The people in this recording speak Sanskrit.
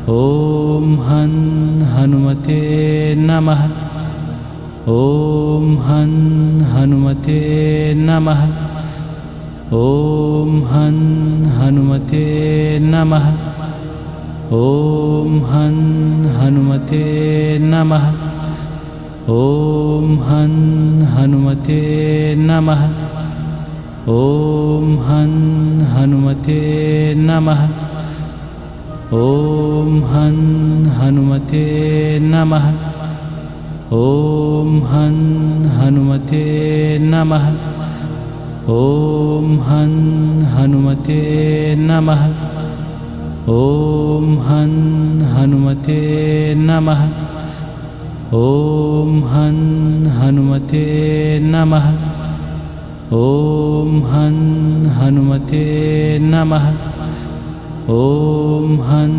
ॐ हं हनुमते नमः। ॐ हं हनुमते नमः। ॐ हं हनुमते नमः। ॐ हं हनुमते नमः। ॐ हं हनुमते नमः। ॐ हं हनुमते नमः। ॐ हं हनुमते नमः। ॐ हं हनुमते नमः। ॐ हं हनुमते नमः। ॐ हं हनुमते नमः। ॐ हं हनुमते नमः। ॐ हं हनुमते नमः। ॐ हं